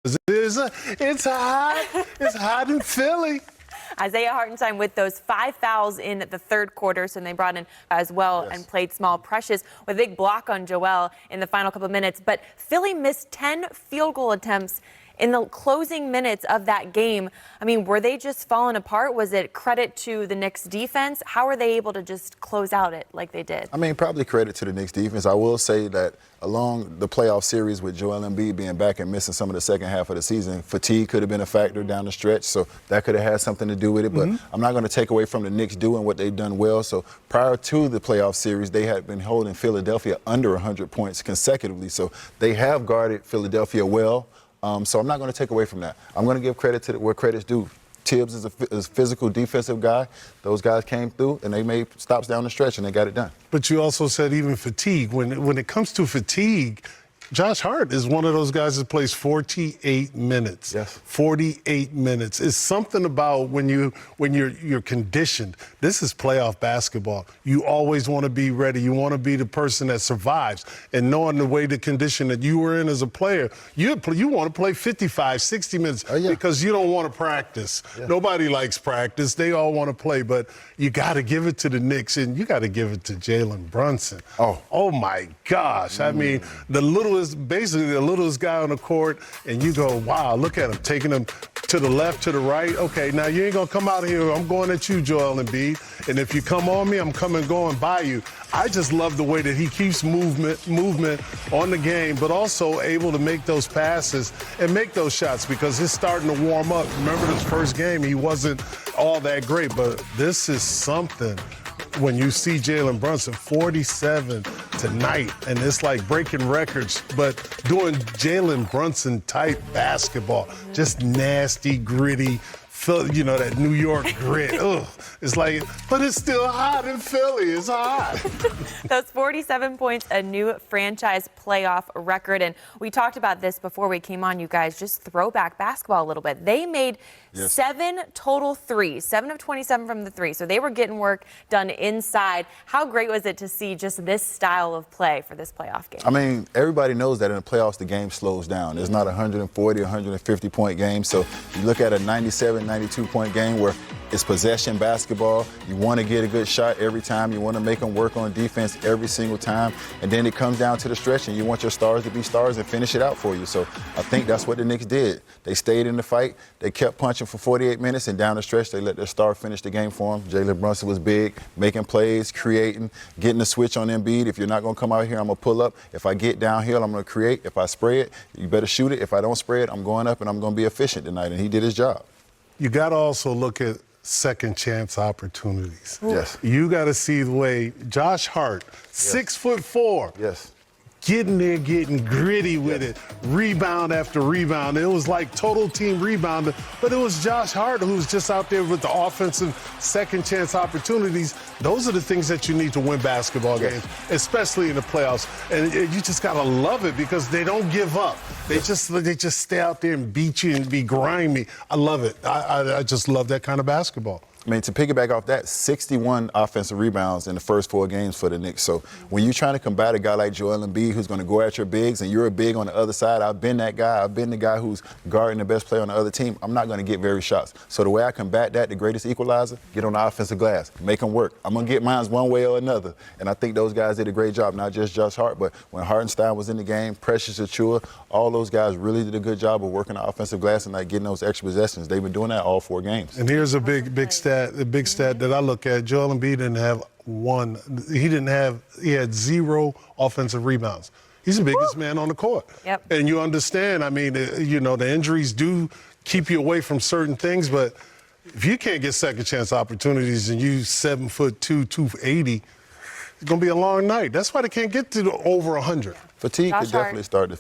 It's hot. It's hot in Philly. Isaiah Hartenstein with those 5 fouls in the third quarter, so they brought in as well and played small. Precious with a big block on Joel in the final couple of minutes. But Philly missed 10 field goal attempts in the closing minutes of that game. I mean, were they just falling apart? Was it credit to the Knicks defense? How were they able to just close out it like they did? I mean, probably credit to the Knicks defense. I will say that along the playoff series with Joel Embiid being back and missing some of the second half of the season, fatigue could have been a factor down the stretch, so that could have had something to do with it. But I'm not going to take away from the Knicks doing what they've done well. So prior to the playoff series, they had been holding Philadelphia under 100 points consecutively. So they have guarded Philadelphia well. So I'm not going to take away from that. I'm going to give credit to where credit's due. Tibbs is a physical defensive guy. Those guys came through, and they made stops down the stretch, and they got it done. But you also said even fatigue. When it comes to fatigue, Josh Hart is one of those guys that plays 48 minutes. Yes. 48 minutes. It's something about when you're conditioned. This is playoff basketball. You always want to be ready. You want to be the person that survives. And knowing the way the condition that you were in as a player, you want to play 55, 60 minutes because you don't want to practice. Yeah. Nobody likes practice. They all want to play. But you got to give it to the Knicks, and you got to give it to Jalen Brunson. Oh my gosh. I mean, basically the littlest guy on the court, and you go, wow, look at him, taking him to the left, to the right. Okay, now you ain't going to come out here. I'm going at you, Joel Embiid. And if you come on me, I'm coming going by you. I just love the way that he keeps movement on the game, but also able to make those passes and make those shots because he's starting to warm up. Remember this first game, he wasn't all that great, but this is something. When you see Jalen Brunson, 47 tonight, and it's like breaking records, but doing Jalen Brunson-type basketball, just nasty, gritty, you know, that New York grit. Ugh. It's like, but it's still hot in Philly. It's hot. Those 47 points, a new franchise playoff record. And we talked about this before we came on, you guys. Just throwback basketball a little bit. They made 7 total threes, 7 of 27 from the three. So they were getting work done inside. How great was it to see just this style of play for this playoff game? I mean, everybody knows that in the playoffs, the game slows down. It's not a 140, 150-point game. So you look at a 97, 92-point game where it's possession basketball. You want to get a good shot every time. You want to make them work on defense every single time. And then it comes down to the stretch, and you want your stars to be stars and finish it out for you. So I think that's what the Knicks did. They stayed in the fight. They kept punching for 48 minutes, and down the stretch, they let their star finish the game for them. Jalen Brunson was big, making plays, creating, getting the switch on Embiid. If you're not going to come out here, I'm going to pull up. If I get downhill, I'm going to create. If I spray it, you better shoot it. If I don't spray it, I'm going up, and I'm going to be efficient tonight. And he did his job. You got to also look at second chance opportunities. Yes. You got to see the way Josh Hart, 6'4". Yes. Getting there, getting gritty with it, rebound after rebound. It was like total team rebound, but it was Josh Hart who was just out there with the offensive second chance opportunities. Those are the things that you need to win basketball games, especially in the playoffs. And you just got to love it because they don't give up. They just stay out there and beat you and be grimy. I love it. I just love that kind of basketball. I mean, to piggyback off that, 61 offensive rebounds in the first 4 games for the Knicks. So when you're trying to combat a guy like Joel Embiid who's going to go at your bigs and you're a big on the other side, I've been that guy. I've been the guy who's guarding the best player on the other team. I'm not going to get very shots. So the way I combat that, the greatest equalizer, get on the offensive glass, make them work. I'm going to get mine one way or another. And I think those guys did a great job, not just Josh Hart, but when Hartenstein was in the game, Precious Achiuwa'd, all those guys really did a good job of working the offensive glass and like getting those extra possessions. They've been doing that all 4 games. And here's a big stat. The big stat that I look at, Joel Embiid didn't have one. He had 0 offensive rebounds. He's the biggest man on the court. Yep. And you understand, I mean, you know, the injuries do keep you away from certain things, but if you can't get second chance opportunities and you 7'2", 280, it's going to be a long night. That's why they can't get to over 100. Fatigue could definitely start to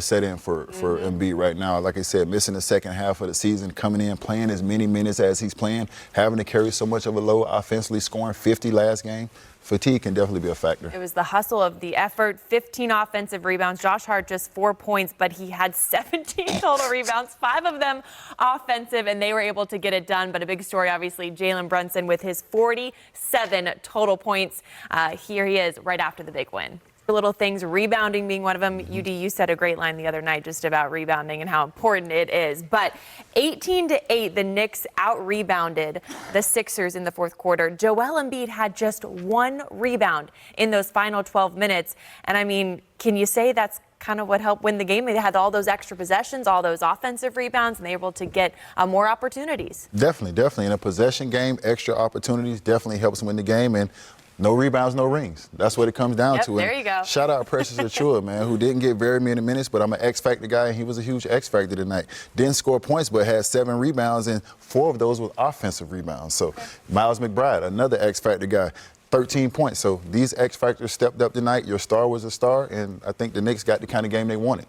set in for Embiid right now. Like I said, missing the second half of the season, coming in, playing as many minutes as he's playing, having to carry so much of a load offensively, scoring 50 last game. Fatigue can definitely be a factor. It was the hustle of the effort, 15 offensive rebounds. Josh Hart just 4 points, but he had 17 total rebounds, 5 of them offensive, and they were able to get it done. But a big story, obviously, Jalen Brunson with his 47 total points. Here he is right after the big win. Little things, rebounding being one of them. UD, you said a great line the other night just about rebounding and how important it is. But 18-8, the Knicks out-rebounded the Sixers in the fourth quarter. Joel Embiid had just 1 rebound in those final 12 minutes. And I mean, can you say that's kind of what helped win the game? They had all those extra possessions, all those offensive rebounds, and they were able to get more opportunities. Definitely. In a possession game, extra opportunities definitely helps win the game. And no rebounds, no rings. That's what it comes down to. There you go. Shout out Brunsonned and Achiuwa'd, man, who didn't get very many minutes, but I'm an X-Factor guy, and he was a huge X-Factor tonight. Didn't score points, but had 7 rebounds, and 4 of those were offensive rebounds. So Miles McBride, another X-Factor guy, 13 points. So these X-Factors stepped up tonight. Your star was a star, and I think the Knicks got the kind of game they wanted.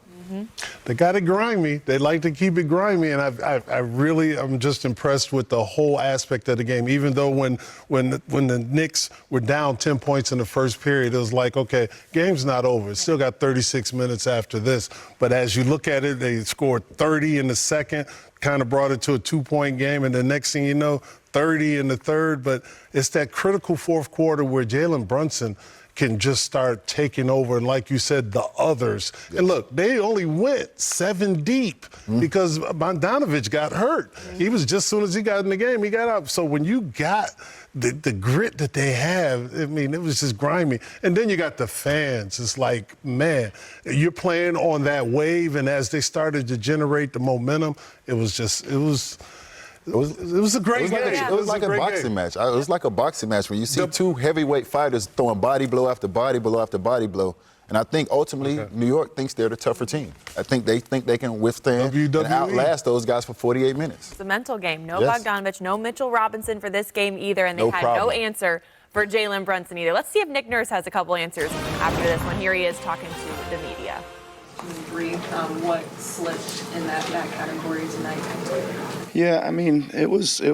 They got it grimy. They like to keep it grimy, and I'm just impressed with the whole aspect of the game. Even though when the Knicks were down 10 points in the first period, it was like, okay, game's not over. It's still got 36 minutes after this. But as you look at it, they scored 30 in the second, kind of brought it to a 2-point game, and the next thing you know, 30 in the third. But it's that critical fourth quarter where Jalen Brunson can just start taking over, and like you said, the others. Yes. And look, they only went 7 deep because Bogdanovich got hurt. He was just as soon as he got in the game, he got out. So when you got the grit that they have, I mean, it was just grimy. And then you got the fans. It's like, man, you're playing on that wave, and as they started to generate the momentum, it was a great game. It was like a boxing match. It was like a boxing match when you see 2 heavyweight fighters throwing body blow after body blow after body blow. And I think ultimately New York thinks they're the tougher team. I think they can withstand and outlast those guys for 48 minutes. It's a mental game. No Bogdanovich, no Mitchell Robinson for this game either, and they had no answer for Jalen Brunson either. Let's see if Nick Nurse has a couple answers after this one. Here he is talking to the media. What slipped in that category tonight? Yeah, I mean, it was I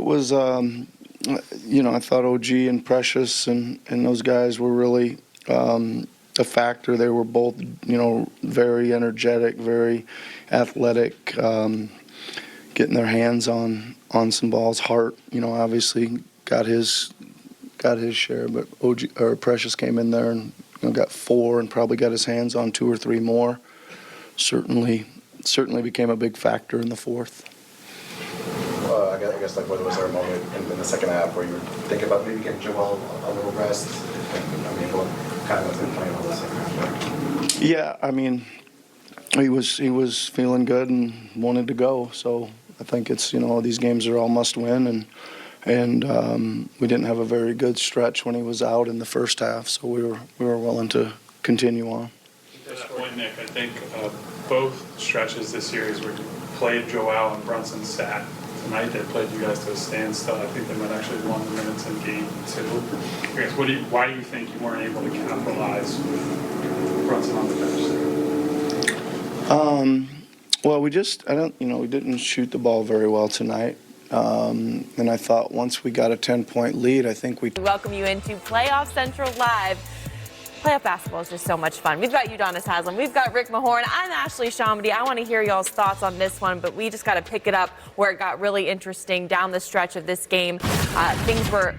thought OG and Precious and those guys were really a factor. They were both, very energetic, very athletic, getting their hands on some balls. Hart, obviously got his share, but Precious came in there and got 4 and probably got his hands on 2 or 3 more. Certainly became a big factor in the fourth. I guess was there a moment in the second half where you were thinking about maybe getting Joel a little rest? I mean, what kind of been playing all the second half? Yeah, I mean, he was feeling good and wanted to go. So I think it's these games are all must win, and we didn't have a very good stretch when he was out in the first half, so we were willing to continue on. To that point, Nick, I think both stretches this series where you played Joel and Brunson sat. Tonight they played you guys to a standstill. I think they might actually have won the minutes in game 2. I guess, why do you think you weren't able to capitalize with Brunson on the bench? Well, we didn't shoot the ball very well tonight. And I thought once we got a 10-point lead, I think we welcome you into Playoff Central Live. Playoff basketball is just so much fun. We've got Udonis Haslem. We've got Rick Mahorn. I'm Ashley Shamedy. I want to hear y'all's thoughts on this one, but we just got to pick it up where it got really interesting down the stretch of this game. Things were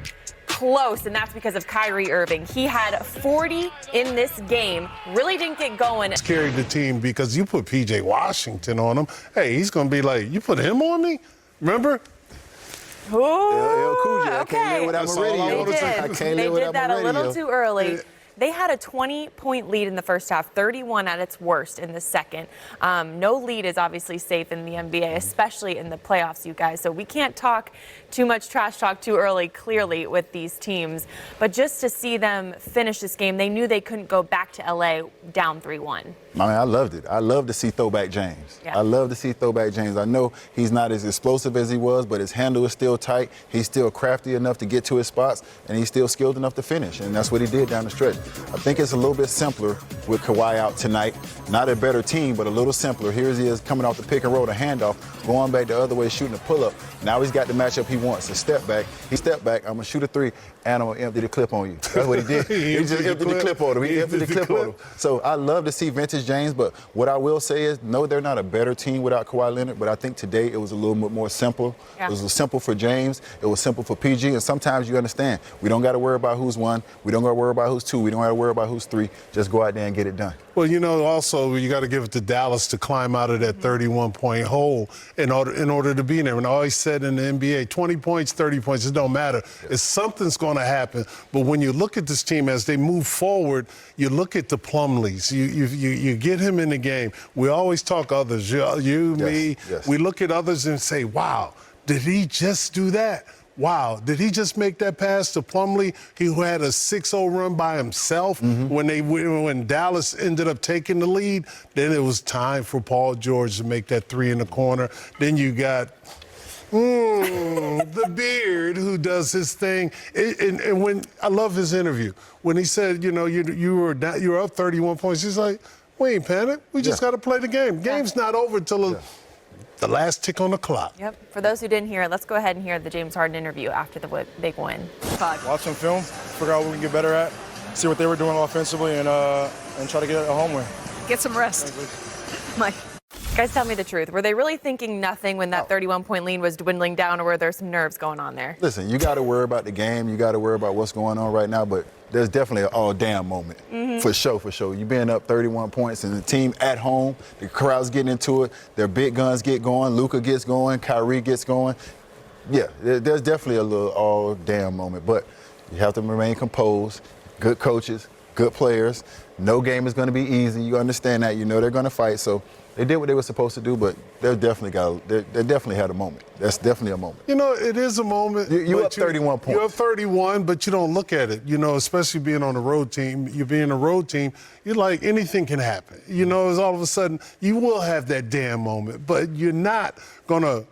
close, and that's because of Kyrie Irving. He had 40 in this game. Really didn't get going. He's carried the team because you put P.J. Washington on him. Hey, he's going to be like, you put him on me? Remember? Ooh, I can't live without my radio. They did that a little too early. They had a 20-point lead in the first half, 31 at its worst in the second. No lead is obviously safe in the NBA, especially in the playoffs, you guys. So we can't talk too much trash talk too early, clearly, with these teams. But just to see them finish this game, they knew they couldn't go back to L.A. down 3-1. I mean, I loved it. I love to see throwback James. Yeah. I love to see throwback James. I know he's not as explosive as he was, but his handle is still tight. He's still crafty enough to get to his spots, and he's still skilled enough to finish. And that's what he did down the stretch. I think it's a little bit simpler with Kawhi out tonight. Not a better team, but a little simpler. Here he is coming off the pick and roll, the handoff, going back the other way, shooting a pull-up. Now he's got the matchup he wants. A step back. He stepped back. I'm going to shoot a 3, and I'm going to empty the clip on you. That's what he did. He just emptied the clip on him. He emptied the clip on him. So I love to see vintage James, but what I will say is, no, they're not a better team without Kawhi Leonard, but I think today it was a little bit more simple. Yeah. It was simple for James. It was simple for PG, and sometimes you understand. We don't got to worry about who's 1. We don't got to worry about who's 2. We We don't have to worry about who's 3. Just go out there and get it done. Well, you know, also you got to give it to Dallas to climb out of that 31-point hole in order to be there. And I always said in the NBA, 20 points, 30 points, it don't matter. It's something's going to happen. But when you look at this team as they move forward, you look at the Plumlees. You get him in the game. We always talk others. You, me. Yes. We look at others and say, "Wow, did he just do that?" Wow, did he just make that pass to Plumlee? He had a 6-0 run by himself when Dallas ended up taking the lead. Then it was time for Paul George to make that 3 in the corner. Then you got the Beard who does his thing. And when I love his interview when he said, you know, you were up 31 points. He's like, we ain't panicked. We just got to play the game. Game's not over until the last tick on the clock. Yep. For those who didn't hear it, let's go ahead and hear the James Harden interview after the big win. Watch some film, figure out what we can get better at, see what they were doing offensively, and try to get a home win. Get some rest. Mike. Guys, tell me the truth. Were they really thinking nothing when that 31-point lead was dwindling down, or were there some nerves going on there? Listen, you got to worry about the game. You got to worry about what's going on right now, but there's definitely an all-damn moment. For sure. You being up 31 points and the team at home, the crowd's getting into it, their big guns get going, Luka gets going, Kyrie gets going. Yeah, there's definitely a little all-damn moment, but you have to remain composed, good coaches, good players. No game is going to be easy. You understand that. You know they're going to fight, so they did what they were supposed to do, but they definitely had a moment. That's definitely a moment. You know, it is a moment. You're up 31 points. You're up 31, but you don't look at it. You know, especially being on a road team. You're being a road team. You're like, anything can happen. You know, it's all of a sudden, you will have that damn moment, but you're not going to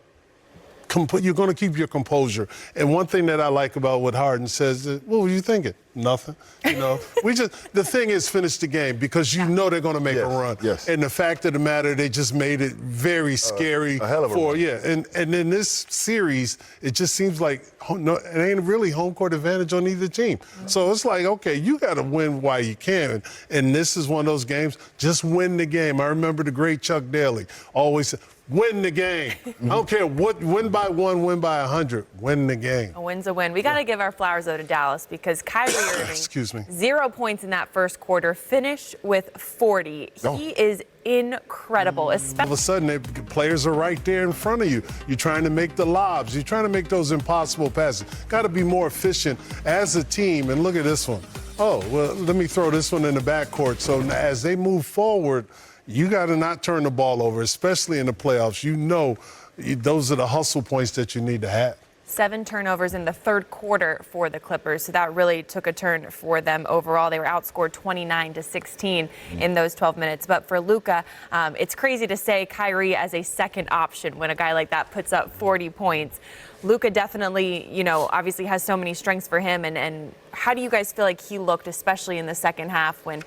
you're going to keep your composure. And one thing that I like about what Harden says is, what were you thinking? Nothing. You know, the thing is finish the game because you know they're going to make a run. Yes. And the fact of the matter, they just made it very scary. A hell of a run. And in this series, it just seems like it ain't really home court advantage on either team. So it's like, okay, you got to win while you can. And this is one of those games, just win the game. I remember the great Chuck Daly always said, win the game. I don't care what, win by 1, win by 100, win the game. A win's a win. We got to give our flowers, though, to Dallas because Kyrie Irving, 0 points in that first quarter, finished with 40. He is incredible. All of a sudden, players are right there in front of you. You're trying to make the lobs. You're trying to make those impossible passes. Got to be more efficient as a team. And look at this one. Oh, well, let me throw this one in the backcourt. So as they move forward, you got to not turn the ball over, especially in the playoffs. You know those are the hustle points that you need to have. 7 turnovers in the third quarter for the Clippers, so that really took a turn for them overall. They were outscored 29-16 in those 12 minutes. But for Luka, it's crazy to say Kyrie as a second option when a guy like that puts up 40 points. Luka definitely, you know, obviously has so many strengths for him. And how do you guys feel like he looked, especially in the second half when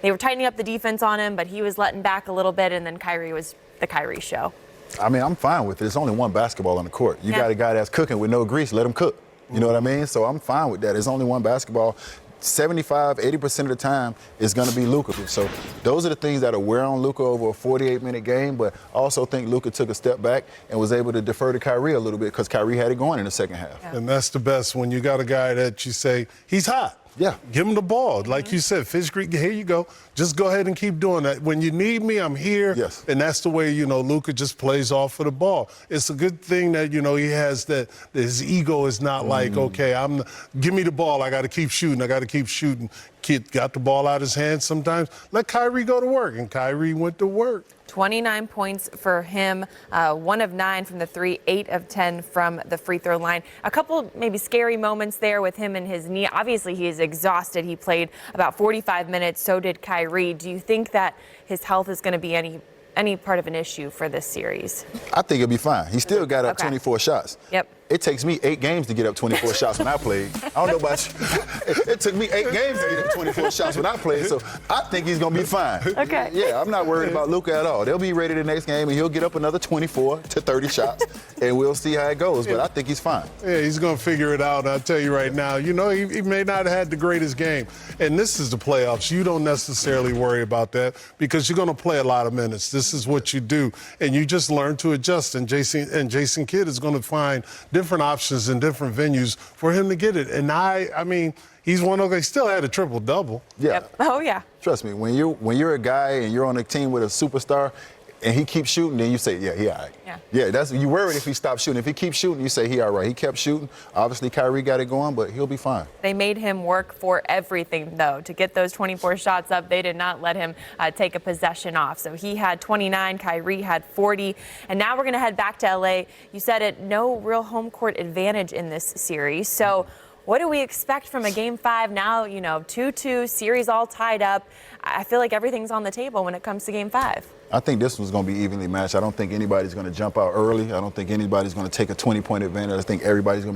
they were tightening up the defense on him, but he was letting back a little bit, and then Kyrie was the Kyrie show? I mean, I'm fine with it. There's only one basketball on the court. You got a guy that's cooking with no grease, let him cook. You know what I mean? So I'm fine with that. There's only one basketball. 75, 80% of the time is going to be Luka. So those are the things that are wear on Luka over a 48-minute game, but I also think Luka took a step back and was able to defer to Kyrie a little bit because Kyrie had it going in the second half. Yeah. And that's the best when you got a guy that you say, he's hot. Yeah. Give him the ball. Like you said, Fish Creek, here you go. Just go ahead and keep doing that. When you need me, I'm here. Yes. And that's the way, you know, Luka just plays off of the ball. It's a good thing that, you know, he has that his ego is not like, okay, give me the ball. I got to keep shooting. I got to keep shooting. Kid got the ball out of his hands sometimes. Let Kyrie go to work. And Kyrie went to work. 29 points for him, 1 of 9 from the 3, 8 of 10 from the free throw line. A couple maybe scary moments there with him and his knee. Obviously, he is exhausted. He played about 45 minutes. So did Kyrie. Do you think that his health is going to be any part of an issue for this series? I think he'll be fine. He still got up 24 shots. Yep. It takes me 8 games to get up 24 shots when I played. I don't know about you. It took me 8 games to get up 24 shots when I played, so I think he's going to be fine. Okay. Yeah, I'm not worried about Luka at all. They'll be ready the next game, and he'll get up another 24 to 30 shots, and we'll see how it goes, but I think he's fine. Yeah, he's going to figure it out. I'll tell you right now, you know, he may not have had the greatest game, and this is the playoffs. You don't necessarily worry about that because you're going to play a lot of minutes. This is what you do, and you just learn to adjust, and Jason Kidd is going to find different options in different venues for him to get it. And I mean, he's one of those. He still had a triple-double. Yeah. Yep. Oh, yeah. Trust me, when you're a guy and you're on a team with a superstar, and he keeps shooting, then you say, yeah, he all right. Yeah, that's you worried if he stops shooting. If he keeps shooting, you say he all right. He kept shooting. Obviously, Kyrie got it going, but he'll be fine. They made him work for everything, though. To get those 24 shots up, they did not let him take a possession off. So he had 29, Kyrie had 40. And now we're going to head back to L.A. You said it, no real home court advantage in this series. So what do we expect from a Game 5 now? 2-2, series all tied up. I feel like everything's on the table when it comes to Game 5. I think this one's going to be evenly matched. I don't think anybody's going to jump out early. I don't think anybody's going to take a 20-point advantage. I think everybody's going to be